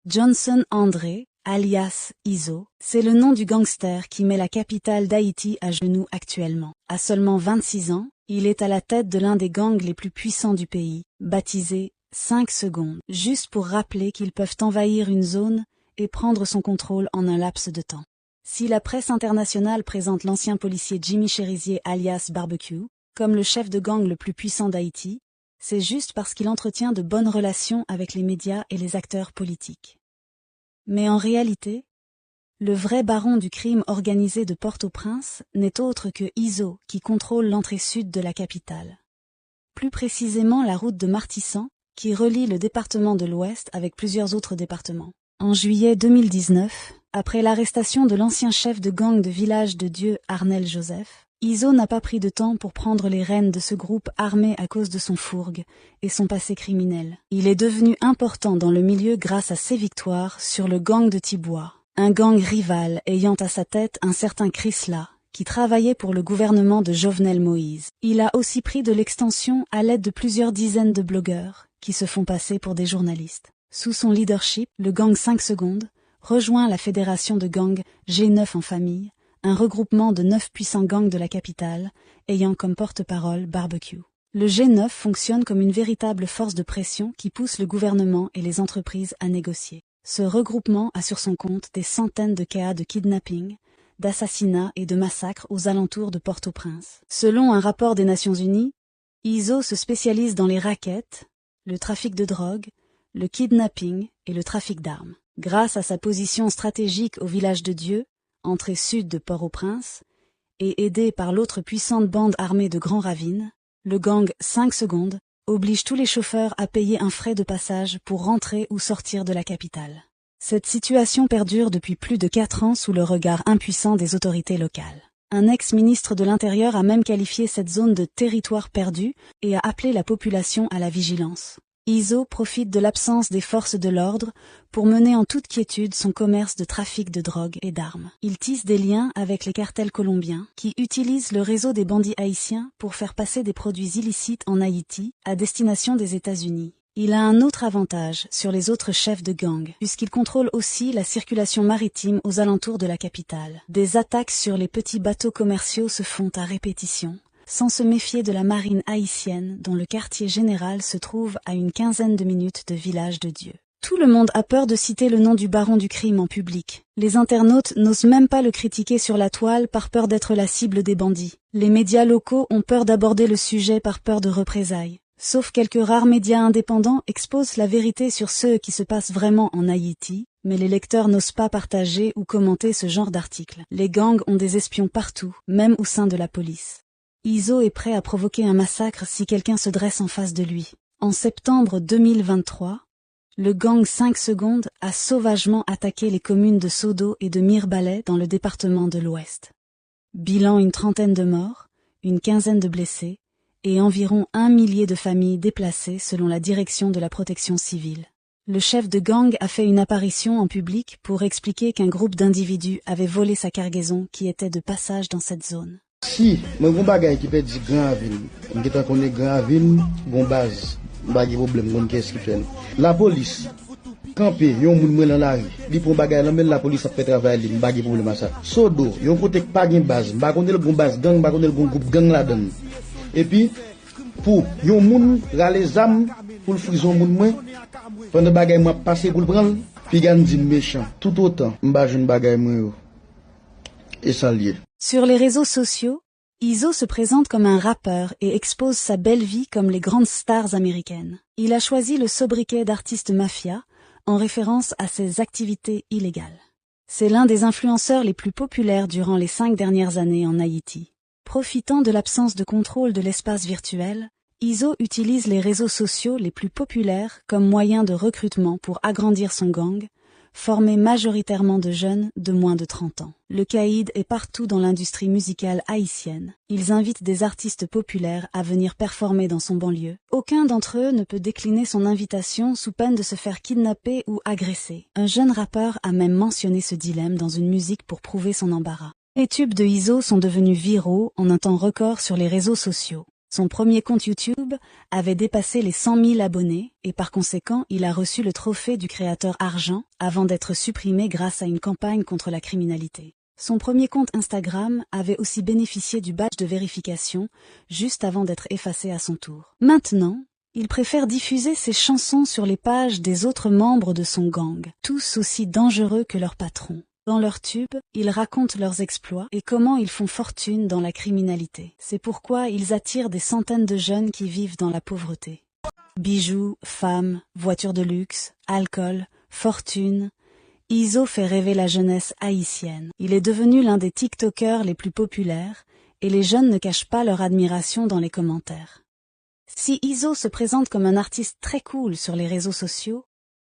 Johnson André, alias Izo, c'est le nom du gangster qui met la capitale d'Haïti à genoux actuellement. À seulement 26 ans, il est à la tête de l'un des gangs les plus puissants du pays, baptisé 5 secondes, juste pour rappeler qu'ils peuvent envahir une zone et prendre son contrôle en un laps de temps. Si la presse internationale présente l'ancien policier Jimmy Cherizier alias Barbecue comme le chef de gang le plus puissant d'Haïti, c'est juste parce qu'il entretient de bonnes relations avec les médias et les acteurs politiques. Mais en réalité, le vrai baron du crime organisé de Port-au-Prince n'est autre que Izo qui contrôle l'entrée sud de la capitale. Plus précisément la route de Martissan, qui relie le département de l'Ouest avec plusieurs autres départements. En juillet 2019, après l'arrestation de l'ancien chef de gang de Village de Dieu Arnel Joseph, Izo n'a pas pris de temps pour prendre les rênes de ce groupe armé à cause de son fourgue et son passé criminel. Il est devenu important dans le milieu grâce à ses victoires sur le gang de Tiboua, un gang rival ayant à sa tête un certain Chrysla, qui travaillait pour le gouvernement de Jovenel Moïse. Il a aussi pris de l'extension à l'aide de plusieurs dizaines de blogueurs qui se font passer pour des journalistes. Sous son leadership, le gang 5 secondes rejoint la fédération de gangs G9 en famille, un regroupement de 9 puissants gangs de la capitale, ayant comme porte-parole Barbecue. Le G9 fonctionne comme une véritable force de pression qui pousse le gouvernement et les entreprises à négocier. Ce regroupement a sur son compte des centaines de cas de kidnapping, d'assassinats et de massacres aux alentours de Port-au-Prince. Selon un rapport des Nations Unies, Izo se spécialise dans les rackets, le trafic de drogue, le kidnapping et le trafic d'armes. Grâce à sa position stratégique au Village de Dieu, entrée sud de Port-au-Prince, et aidé par l'autre puissante bande armée de Grand Ravine, le gang 5 secondes oblige tous les chauffeurs à payer un frais de passage pour rentrer ou sortir de la capitale. Cette situation perdure depuis plus de 4 ans sous le regard impuissant des autorités locales. Un ex-ministre de l'Intérieur a même qualifié cette zone de territoire perdu et a appelé la population à la vigilance. Izo profite de l'absence des forces de l'ordre pour mener en toute quiétude son commerce de trafic de drogue et d'armes. Il tisse des liens avec les cartels colombiens qui utilisent le réseau des bandits haïtiens pour faire passer des produits illicites en Haïti à destination des États-Unis. Il a un autre avantage sur les autres chefs de gang, puisqu'il contrôle aussi la circulation maritime aux alentours de la capitale. Des attaques sur les petits bateaux commerciaux se font à répétition, sans se méfier de la marine haïtienne dont le quartier général se trouve à une quinzaine de minutes de Village de Dieu. Tout le monde a peur de citer le nom du baron du crime en public. Les internautes n'osent même pas le critiquer sur la toile par peur d'être la cible des bandits. Les médias locaux ont peur d'aborder le sujet par peur de représailles. Sauf quelques rares médias indépendants exposent la vérité sur ce qui se passe vraiment en Haïti, mais les lecteurs n'osent pas partager ou commenter ce genre d'articles. Les gangs ont des espions partout, même au sein de la police. Izo est prêt à provoquer un massacre si quelqu'un se dresse en face de lui. En septembre 2023, le gang 5 secondes a sauvagement attaqué les communes de Sodo et de Mirebalais dans le département de l'Ouest. Bilan une trentaine de morts, une quinzaine de blessés et environ 1 millier de familles déplacées selon la direction de la protection civile. Le chef de gang a fait une apparition en public pour expliquer qu'un groupe d'individus avait volé sa cargaison qui était de passage dans cette zone. Si, moi gon bagay qui peut dire grand ville, on qui connaît grand ville, gon base, bagay problème, gon qu'est-ce qui fait. La police campé, yon moun mwen dans la rue, li pon bagay là, mais la police a fait travail li, bagay problème à ça. Sodo, yon côté pas gen base, ba connait le gon base gang, ba connait le gon groupe gang là-dedans. Et puis pour yon moun rale zam pour le frison moun mwen, pendant bagay m'a passé pour le prendre, puis gan dit méchant, tout autant, m'ba jeune bagay mwen yo. Et ça lié. Sur les réseaux sociaux, Izo se présente comme un rappeur et expose sa belle vie comme les grandes stars américaines. Il a choisi le sobriquet d'artiste mafia en référence à ses activités illégales. C'est l'un des influenceurs les plus populaires durant les 5 dernières années en Haïti. Profitant de l'absence de contrôle de l'espace virtuel, Izo utilise les réseaux sociaux les plus populaires comme moyen de recrutement pour agrandir son gang, formé majoritairement de jeunes de moins de 30 ans. Le caïd est partout dans l'industrie musicale haïtienne. Ils invitent des artistes populaires à venir performer dans son banlieue. Aucun d'entre eux ne peut décliner son invitation sous peine de se faire kidnapper ou agresser. Un jeune rappeur a même mentionné ce dilemme dans une musique pour prouver son embarras. Les tubes de Izo sont devenus viraux en un temps record sur les réseaux sociaux. Son premier compte YouTube avait dépassé les 100 000 abonnés et par conséquent, il a reçu le trophée du créateur argent avant d'être supprimé grâce à une campagne contre la criminalité. Son premier compte Instagram avait aussi bénéficié du badge de vérification juste avant d'être effacé à son tour. Maintenant, il préfère diffuser ses chansons sur les pages des autres membres de son gang, tous aussi dangereux que leur patron. Dans leurs tubes, ils racontent leurs exploits et comment ils font fortune dans la criminalité. C'est pourquoi ils attirent des centaines de jeunes qui vivent dans la pauvreté. Bijoux, femmes, voitures de luxe, alcool, fortune. Izo fait rêver la jeunesse haïtienne. Il est devenu l'un des TikTokers les plus populaires et les jeunes ne cachent pas leur admiration dans les commentaires. Si Izo se présente comme un artiste très cool sur les réseaux sociaux,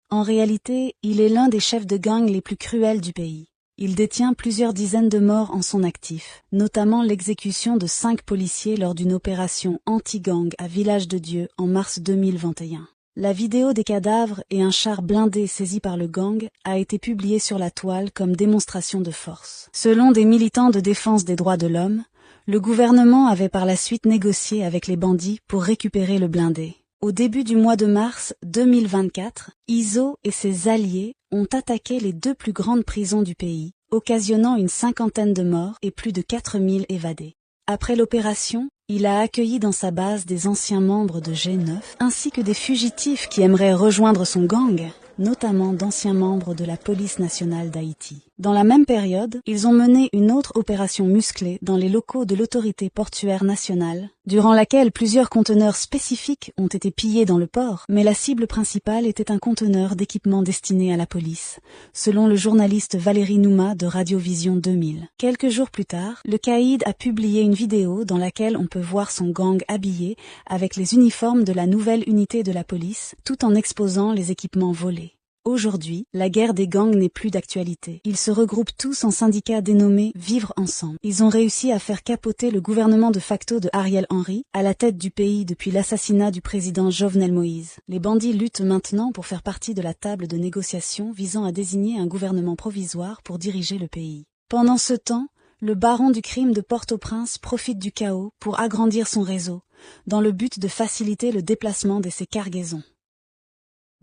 en réalité, il est l'un des chefs de gang les plus cruels du pays. Il détient plusieurs dizaines de morts en son actif, notamment l'exécution de 5 policiers lors d'une opération anti-gang à Village de Dieu en mars 2021. La vidéo des cadavres et un char blindé saisi par le gang a été publiée sur la toile comme démonstration de force. Selon des militants de défense des droits de l'homme, le gouvernement avait par la suite négocié avec les bandits pour récupérer le blindé. Au début du mois de mars 2024, Izo et ses alliés ont attaqué les 2 plus grandes prisons du pays, occasionnant une 50aine de morts et plus de 4000 évadés. Après l'opération, il a accueilli dans sa base des anciens membres de G9, ainsi que des fugitifs qui aimeraient rejoindre son gang, notamment d'anciens membres de la police nationale d'Haïti. Dans la même période, ils ont mené une autre opération musclée dans les locaux de l'autorité portuaire nationale, durant laquelle plusieurs conteneurs spécifiques ont été pillés dans le port, mais la cible principale était un conteneur d'équipement destiné à la police, selon le journaliste Valérie Nouma de Radiovision 2000. Quelques jours plus tard, le caïd a publié une vidéo dans laquelle on peut voir son gang habillé avec les uniformes de la nouvelle unité de la police, tout en exposant les équipements volés. Aujourd'hui, la guerre des gangs n'est plus d'actualité. Ils se regroupent tous en syndicats dénommés Vivre Ensemble. Ils ont réussi à faire capoter le gouvernement de facto de Ariel Henry, à la tête du pays depuis l'assassinat du président Jovenel Moïse. Les bandits luttent maintenant pour faire partie de la table de négociation visant à désigner un gouvernement provisoire pour diriger le pays. Pendant ce temps, le baron du crime de Port-au-Prince profite du chaos pour agrandir son réseau, dans le but de faciliter le déplacement de ses cargaisons.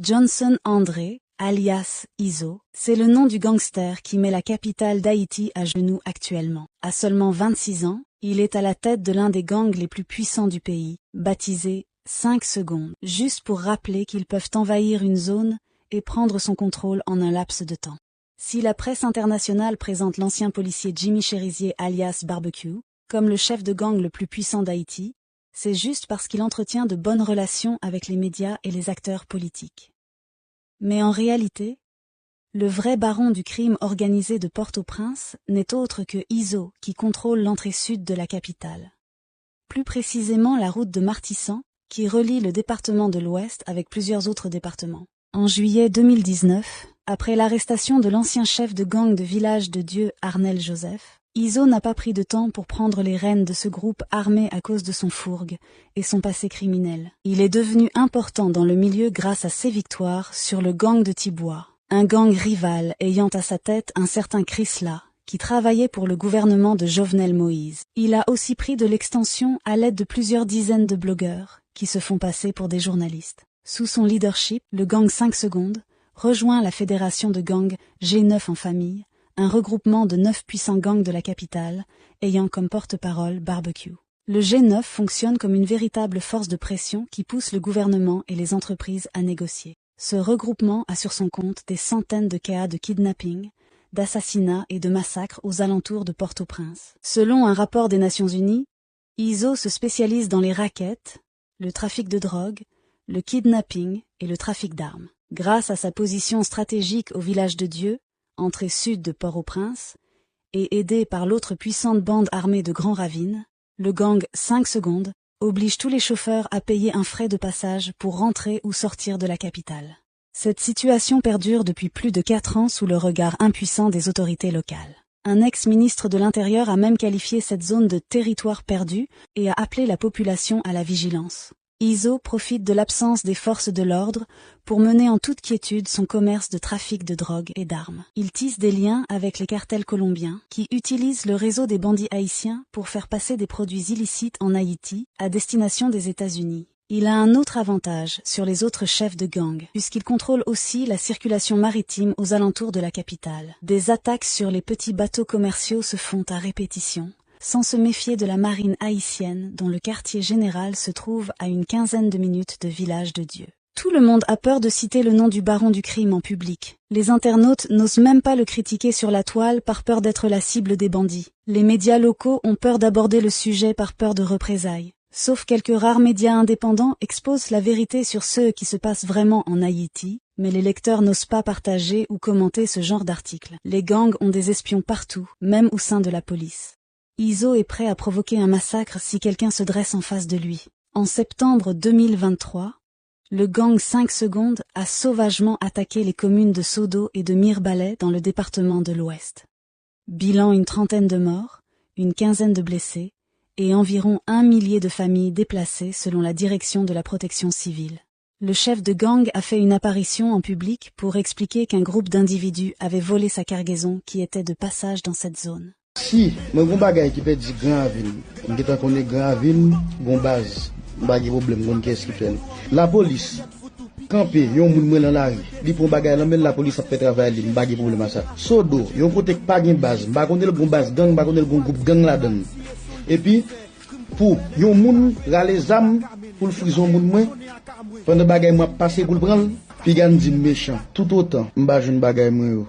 Johnson André, alias Izo, c'est le nom du gangster qui met la capitale d'Haïti à genoux actuellement. À seulement 26 ans, il est à la tête de l'un des gangs les plus puissants du pays, baptisé 5 secondes, juste pour rappeler qu'ils peuvent envahir une zone et prendre son contrôle en un laps de temps. Si la presse internationale présente l'ancien policier Jimmy Cherizier alias Barbecue comme le chef de gang le plus puissant d'Haïti, c'est juste parce qu'il entretient de bonnes relations avec les médias et les acteurs politiques. Mais en réalité, le vrai baron du crime organisé de Port-au-Prince n'est autre que Izo qui contrôle l'entrée sud de la capitale. Plus précisément la route de Martissan, qui relie le département de l'Ouest avec plusieurs autres départements. En juillet 2019, après l'arrestation de l'ancien chef de gang de Village de Dieu Arnel Joseph, Izo n'a pas pris de temps pour prendre les rênes de ce groupe armé à cause de son fourgue et son passé criminel. Il est devenu important dans le milieu grâce à ses victoires sur le gang de Tiboua, un gang rival ayant à sa tête un certain Chrysla, qui travaillait pour le gouvernement de Jovenel Moïse. Il a aussi pris de l'extension à l'aide de plusieurs dizaines de blogueurs qui se font passer pour des journalistes. Sous son leadership, le gang 5 secondes rejoint la fédération de gangs G9 en famille, un regroupement de 9 puissants gangs de la capitale, ayant comme porte-parole Barbecue. Le G9 fonctionne comme une véritable force de pression qui pousse le gouvernement et les entreprises à négocier. Ce regroupement a sur son compte des centaines de cas de kidnapping, d'assassinats et de massacres aux alentours de Port-au-Prince. Selon un rapport des Nations Unies, Izo se spécialise dans les rackets, le trafic de drogue, le kidnapping et le trafic d'armes. Grâce à sa position stratégique au Village de Dieu, entrée sud de Port-au-Prince, et aidé par l'autre puissante bande armée de Grand Ravine, le gang 5 secondes oblige tous les chauffeurs à payer un frais de passage pour rentrer ou sortir de la capitale. Cette situation perdure depuis plus de 4 ans sous le regard impuissant des autorités locales. Un ex-ministre de l'Intérieur a même qualifié cette zone de territoire perdu et a appelé la population à la vigilance. Izo profite de l'absence des forces de l'ordre pour mener en toute quiétude son commerce de trafic de drogue et d'armes. Il tisse des liens avec les cartels colombiens qui utilisent le réseau des bandits haïtiens pour faire passer des produits illicites en Haïti à destination des États-Unis. Il a un autre avantage sur les autres chefs de gang, puisqu'il contrôle aussi la circulation maritime aux alentours de la capitale. Des attaques sur les petits bateaux commerciaux se font à répétition, sans se méfier de la marine haïtienne dont le quartier général se trouve à une quinzaine de minutes de Village de Dieu. Tout le monde a peur de citer le nom du baron du crime en public. Les internautes n'osent même pas le critiquer sur la toile par peur d'être la cible des bandits. Les médias locaux ont peur d'aborder le sujet par peur de représailles. Sauf quelques rares médias indépendants exposent la vérité sur ce qui se passe vraiment en Haïti, mais les lecteurs n'osent pas partager ou commenter ce genre d'articles. Les gangs ont des espions partout, même au sein de la police. Izo est prêt à provoquer un massacre si quelqu'un se dresse en face de lui. En septembre 2023, le gang 5 secondes a sauvagement attaqué les communes de Sodo et de Mirebalais dans le département de l'Ouest. Bilan: une trentaine de morts, une quinzaine de blessés, et environ 1 millier de familles déplacées selon la direction de la protection civile. Le chef de gang a fait une apparition en public pour expliquer qu'un groupe d'individus avait volé sa cargaison qui était de passage dans cette zone. Si, moi gon bagay qui peut dire grand ville, on est connaît grand ville, gon base, pas de problème, gon qu'est-ce qui fait. La police campé, yon moun mwen dans la rue, li pon bagay là, même la police a fait travail, li pas de problème à ça. Sodo, yon côté pas gen base, pas connaît le gon base gang, pas connaît le gon groupe gang là-dedans. Et puis, pour yon moun rale zam pour le frison moun mwen, pendant bagay m'a passé pour le prendre, puis gan di méchant. Tout autant, m'ba jeune bagay mwen yo.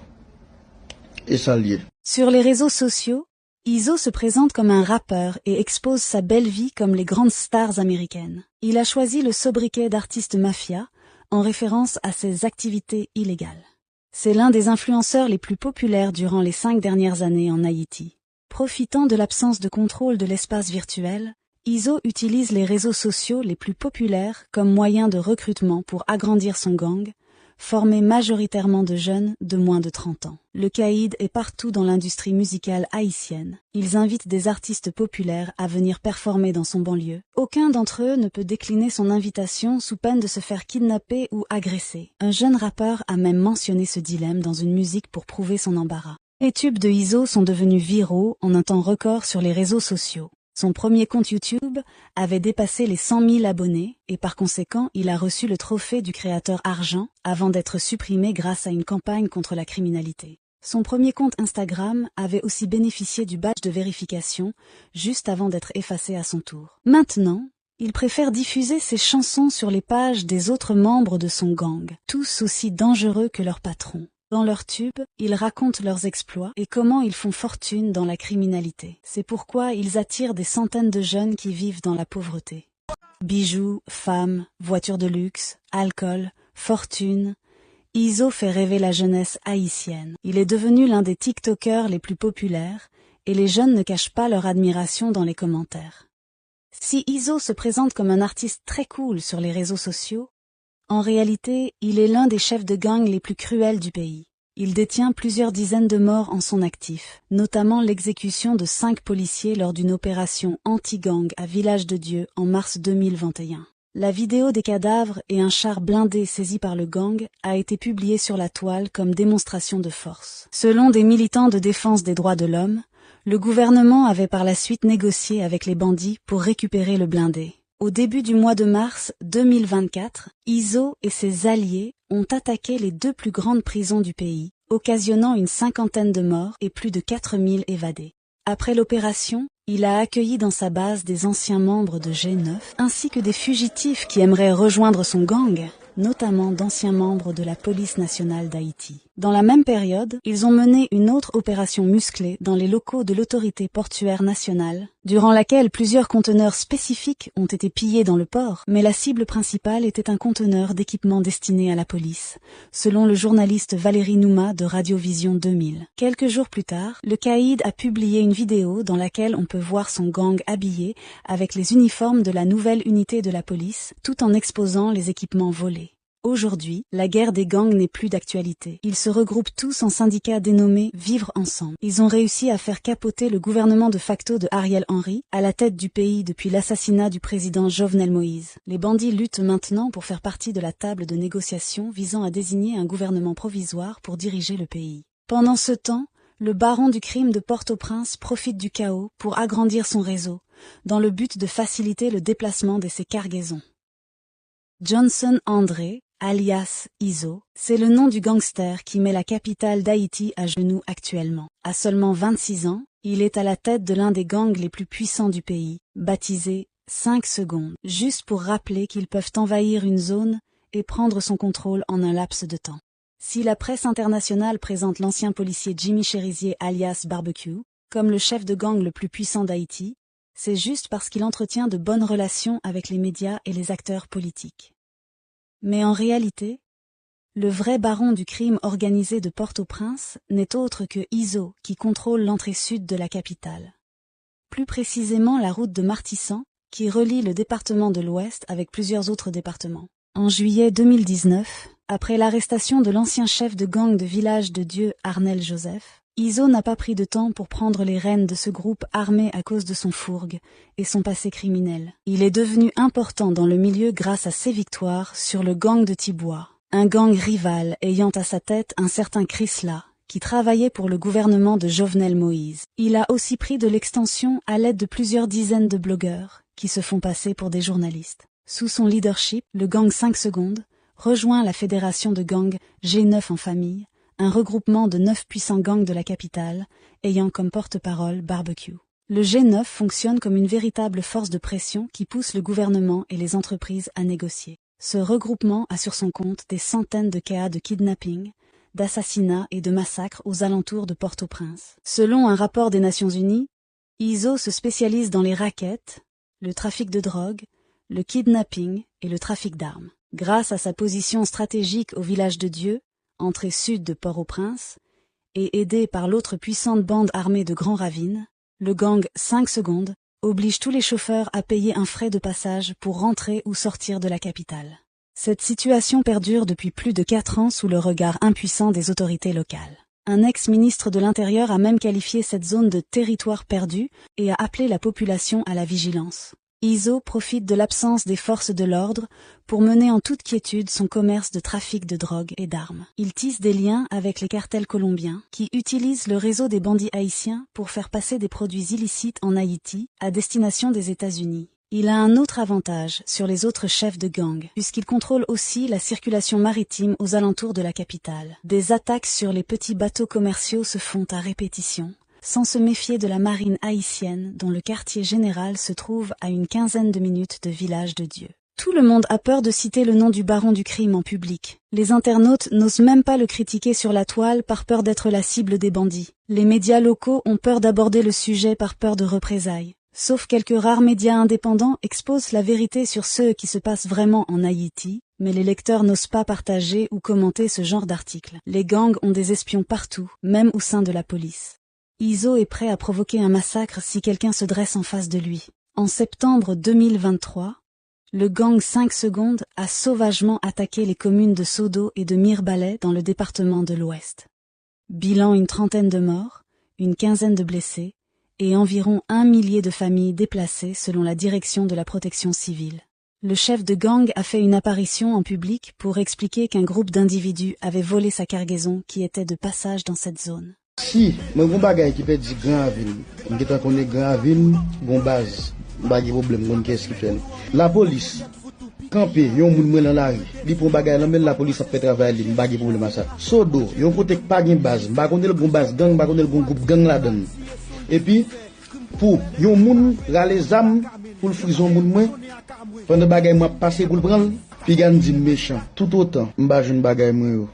Et ça lié. Sur les réseaux sociaux, Izo se présente comme un rappeur et expose sa belle vie comme les grandes stars américaines. Il a choisi le sobriquet d'artiste mafia en référence à ses activités illégales. C'est l'un des influenceurs les plus populaires durant les 5 dernières années en Haïti. Profitant de l'absence de contrôle de l'espace virtuel, Izo utilise les réseaux sociaux les plus populaires comme moyen de recrutement pour agrandir son gang, formé majoritairement de jeunes de moins de 30 ans. Le caïd est partout dans l'industrie musicale haïtienne. Ils invitent des artistes populaires à venir performer dans son banlieue. Aucun d'entre eux ne peut décliner son invitation sous peine de se faire kidnapper ou agresser. Un jeune rappeur a même mentionné ce dilemme dans une musique pour prouver son embarras. Les tubes de Izo sont devenus viraux en un temps record sur les réseaux sociaux. Son premier compte YouTube avait dépassé les 100 000 abonnés et par conséquent, il a reçu le trophée du créateur argent avant d'être supprimé grâce à une campagne contre la criminalité. Son premier compte Instagram avait aussi bénéficié du badge de vérification juste avant d'être effacé à son tour. Maintenant, il préfère diffuser ses chansons sur les pages des autres membres de son gang, tous aussi dangereux que leur patron. Dans leurs tubes, ils racontent leurs exploits et comment ils font fortune dans la criminalité. C'est pourquoi ils attirent des centaines de jeunes qui vivent dans la pauvreté. Bijoux, femmes, voitures de luxe, alcool, fortune. Izo fait rêver la jeunesse haïtienne. Il est devenu l'un des TikTokers les plus populaires et les jeunes ne cachent pas leur admiration dans les commentaires. Si Izo se présente comme un artiste très cool sur les réseaux sociaux, en réalité, il est l'un des chefs de gang les plus cruels du pays. Il détient plusieurs dizaines de morts en son actif, notamment l'exécution de 5 policiers lors d'une opération anti-gang à Village de Dieu en mars 2021. La vidéo des cadavres et un char blindé saisi par le gang a été publiée sur la toile comme démonstration de force. Selon des militants de défense des droits de l'homme, le gouvernement avait par la suite négocié avec les bandits pour récupérer le blindé. Au début du mois de mars 2024, Izo et ses alliés ont attaqué les 2 plus grandes prisons du pays, occasionnant une 50aine de morts et plus de 4000 évadés. Après l'opération, il a accueilli dans sa base des anciens membres de G9, ainsi que des fugitifs qui aimeraient rejoindre son gang, notamment d'anciens membres de la police nationale d'Haïti. Dans la même période, ils ont mené une autre opération musclée dans les locaux de l'autorité portuaire nationale, durant laquelle plusieurs conteneurs spécifiques ont été pillés dans le port, mais la cible principale était un conteneur d'équipement destiné à la police, selon le journaliste Valérie Nouma de Radiovision 2000. Quelques jours plus tard, le caïd a publié une vidéo dans laquelle on peut voir son gang habillé avec les uniformes de la nouvelle unité de la police, tout en exposant les équipements volés. Aujourd'hui, la guerre des gangs n'est plus d'actualité. Ils se regroupent tous en syndicats dénommés Vivre Ensemble. Ils ont réussi à faire capoter le gouvernement de facto de Ariel Henry, à la tête du pays depuis l'assassinat du président Jovenel Moïse. Les bandits luttent maintenant pour faire partie de la table de négociation visant à désigner un gouvernement provisoire pour diriger le pays. Pendant ce temps, le baron du crime de Port-au-Prince profite du chaos pour agrandir son réseau, dans le but de faciliter le déplacement de ses cargaisons. Johnson André, alias Izo, c'est le nom du gangster qui met la capitale d'Haïti à genoux actuellement. À seulement 26 ans, il est à la tête de l'un des gangs les plus puissants du pays, baptisé 5 secondes, juste pour rappeler qu'ils peuvent envahir une zone et prendre son contrôle en un laps de temps. Si la presse internationale présente l'ancien policier Jimmy Cherizier alias Barbecue comme le chef de gang le plus puissant d'Haïti, c'est juste parce qu'il entretient de bonnes relations avec les médias et les acteurs politiques. Mais en réalité, le vrai baron du crime organisé de Port-au-Prince n'est autre que Izo qui contrôle l'entrée sud de la capitale. Plus précisément la route de Martissan, qui relie le département de l'Ouest avec plusieurs autres départements. En juillet 2019, après l'arrestation de l'ancien chef de gang de Village de Dieu Arnel Joseph, Izo n'a pas pris de temps pour prendre les rênes de ce groupe armé à cause de son fourgue et son passé criminel. Il est devenu important dans le milieu grâce à ses victoires sur le gang de Tiboua, un gang rival ayant à sa tête un certain Chrysla, qui travaillait pour le gouvernement de Jovenel Moïse. Il a aussi pris de l'extension à l'aide de plusieurs dizaines de blogueurs qui se font passer pour des journalistes. Sous son leadership, le gang 5 secondes rejoint la fédération de gangs G9 en famille, un regroupement de 9 puissants gangs de la capitale, ayant comme porte-parole Barbecue. Le G9 fonctionne comme une véritable force de pression qui pousse le gouvernement et les entreprises à négocier. Ce regroupement a sur son compte des centaines de cas de kidnapping, d'assassinats et de massacres aux alentours de Port-au-Prince. Selon un rapport des Nations Unies, Izo se spécialise dans les rackets, le trafic de drogue, le kidnapping et le trafic d'armes. Grâce à sa position stratégique au Village de Dieu, entrée sud de Port-au-Prince, et aidé par l'autre puissante bande armée de Grand Ravine, le gang 5 secondes oblige tous les chauffeurs à payer un frais de passage pour rentrer ou sortir de la capitale. Cette situation perdure depuis plus de 4 ans sous le regard impuissant des autorités locales. Un ex-ministre de l'Intérieur a même qualifié cette zone de territoire perdu et a appelé la population à la vigilance. Izo profite de l'absence des forces de l'ordre pour mener en toute quiétude son commerce de trafic de drogue et d'armes. Il tisse des liens avec les cartels colombiens qui utilisent le réseau des bandits haïtiens pour faire passer des produits illicites en Haïti à destination des États-Unis. Il a un autre avantage sur les autres chefs de gang, puisqu'il contrôle aussi la circulation maritime aux alentours de la capitale. Des attaques sur les petits bateaux commerciaux se font à répétition, sans se méfier de la marine haïtienne dont le quartier général se trouve à une quinzaine de minutes de Village de Dieu. Tout le monde a peur de citer le nom du baron du crime en public. Les internautes n'osent même pas le critiquer sur la toile par peur d'être la cible des bandits. Les médias locaux ont peur d'aborder le sujet par peur de représailles. Sauf quelques rares médias indépendants exposent la vérité sur ce qui se passe vraiment en Haïti, mais les lecteurs n'osent pas partager ou commenter ce genre d'articles. Les gangs ont des espions partout, même au sein de la police. Izo est prêt à provoquer un massacre si quelqu'un se dresse en face de lui. En septembre 2023, le gang 5 secondes a sauvagement attaqué les communes de Sodo et de Mirebalais dans le département de l'Ouest. Bilan une trentaine de morts, une quinzaine de blessés et environ 1 millier de familles déplacées selon la direction de la protection civile. Le chef de gang a fait une apparition en public pour expliquer qu'un groupe d'individus avait volé sa cargaison qui était de passage dans cette zone. Si, moi gon bagay qui peut dire grand ville, on qui connaît grand ville, gon base, pas de problème, gon qu'est-ce qui fait. La police campé, yon moun mwen dans la rue, li pour bagay là, même la police a fait travail li, pas de problème à ça. Sodo, yon côté pas gen base, pas connaît le gon base gang, pas connaît le gon groupe gang là-dedans. Et puis pour yon moun rale zam pour le frison moun mwen, pendant bagay m'a passé pour le prendre, puis gan dit méchant, tout autant, m'ba jeune bagay mwen yo.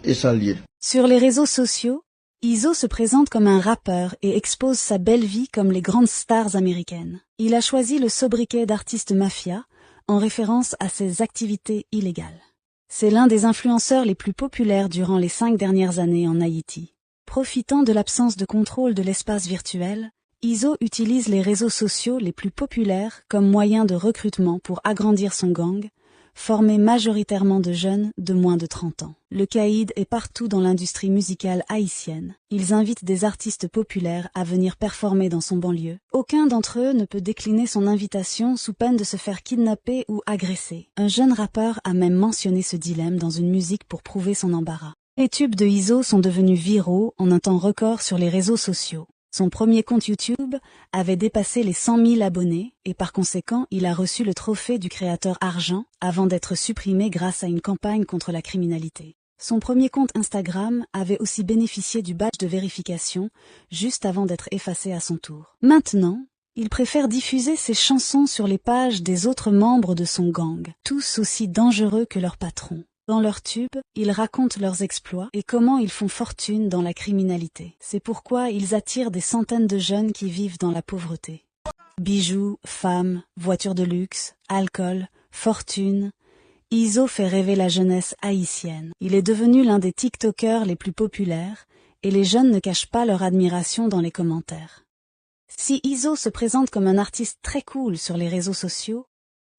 Et ça lié. Sur les réseaux sociaux, Izo se présente comme un rappeur et expose sa belle vie comme les grandes stars américaines. Il a choisi le sobriquet d'artiste mafia en référence à ses activités illégales. C'est l'un des influenceurs les plus populaires durant les 5 dernières années en Haïti. Profitant de l'absence de contrôle de l'espace virtuel, Izo utilise les réseaux sociaux les plus populaires comme moyen de recrutement pour agrandir son gang, formé majoritairement de jeunes de moins de 30 ans. Le caïd est partout dans l'industrie musicale haïtienne. Ils invitent des artistes populaires à venir performer dans son banlieue. Aucun d'entre eux ne peut décliner son invitation sous peine de se faire kidnapper ou agresser. Un jeune rappeur a même mentionné ce dilemme dans une musique pour prouver son embarras. Les tubes de Izzo sont devenus viraux en un temps record sur les réseaux sociaux. Son premier compte YouTube avait dépassé les 100 000 abonnés et par conséquent, il a reçu le trophée du créateur argent avant d'être supprimé grâce à une campagne contre la criminalité. Son premier compte Instagram avait aussi bénéficié du badge de vérification juste avant d'être effacé à son tour. Maintenant, il préfère diffuser ses chansons sur les pages des autres membres de son gang, tous aussi dangereux que leur patron. Dans leurs tubes, ils racontent leurs exploits et comment ils font fortune dans la criminalité. C'est pourquoi ils attirent des centaines de jeunes qui vivent dans la pauvreté. Bijoux, femmes, voitures de luxe, alcool, fortune. Izzo fait rêver la jeunesse haïtienne. Il est devenu l'un des TikTokers les plus populaires et les jeunes ne cachent pas leur admiration dans les commentaires. Si Izzo se présente comme un artiste très cool sur les réseaux sociaux,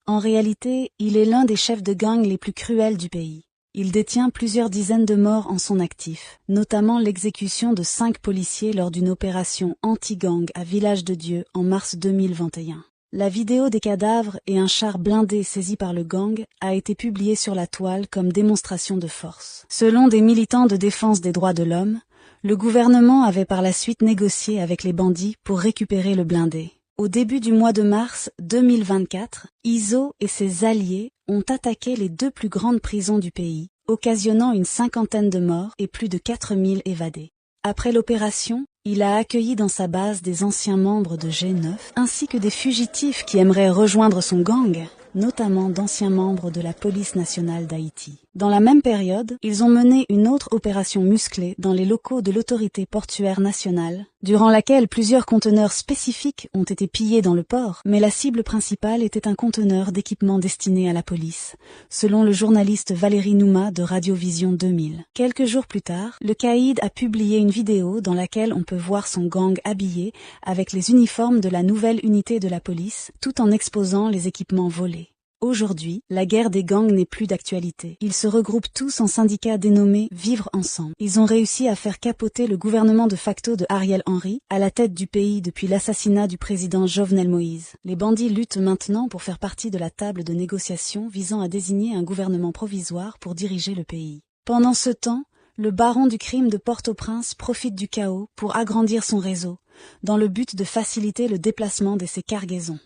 en réalité, il est l'un des chefs de gang les plus cruels du pays. Il détient plusieurs dizaines de morts en son actif, notamment l'exécution de 5 policiers lors d'une opération anti-gang à Village de Dieu en mars 2021. La vidéo des cadavres et un char blindé saisi par le gang a été publiée sur la toile comme démonstration de force. Selon des militants de défense des droits de l'homme, le gouvernement avait par la suite négocié avec les bandits pour récupérer le blindé. Au début du mois de mars 2024, Izzo et ses alliés ont attaqué les 2 plus grandes prisons du pays, occasionnant une 50aine de morts et plus de 4000 évadés. Après l'opération, il a accueilli dans sa base des anciens membres de G9, ainsi que des fugitifs qui aimeraient rejoindre son gang, notamment d'anciens membres de la police nationale d'Haïti. Dans la même période, ils ont mené une autre opération musclée dans les locaux de l'autorité portuaire nationale, durant laquelle plusieurs conteneurs spécifiques ont été pillés dans le port, mais la cible principale était un conteneur d'équipement destiné à la police, selon le journaliste Valérie Nouma de Radiovision 2000. Quelques jours plus tard, le caïd a publié une vidéo dans laquelle on peut voir son gang habillé avec les uniformes de la nouvelle unité de la police, tout en exposant les équipements volés. Aujourd'hui, la guerre des gangs n'est plus d'actualité. Ils se regroupent tous en syndicats dénommés Vivre Ensemble. Ils ont réussi à faire capoter le gouvernement de facto de Ariel Henry, à la tête du pays depuis l'assassinat du président Jovenel Moïse. Les bandits luttent maintenant pour faire partie de la table de négociation visant à désigner un gouvernement provisoire pour diriger le pays. Pendant ce temps, le baron du crime de Port-au-Prince profite du chaos pour agrandir son réseau, dans le but de faciliter le déplacement de ses cargaisons.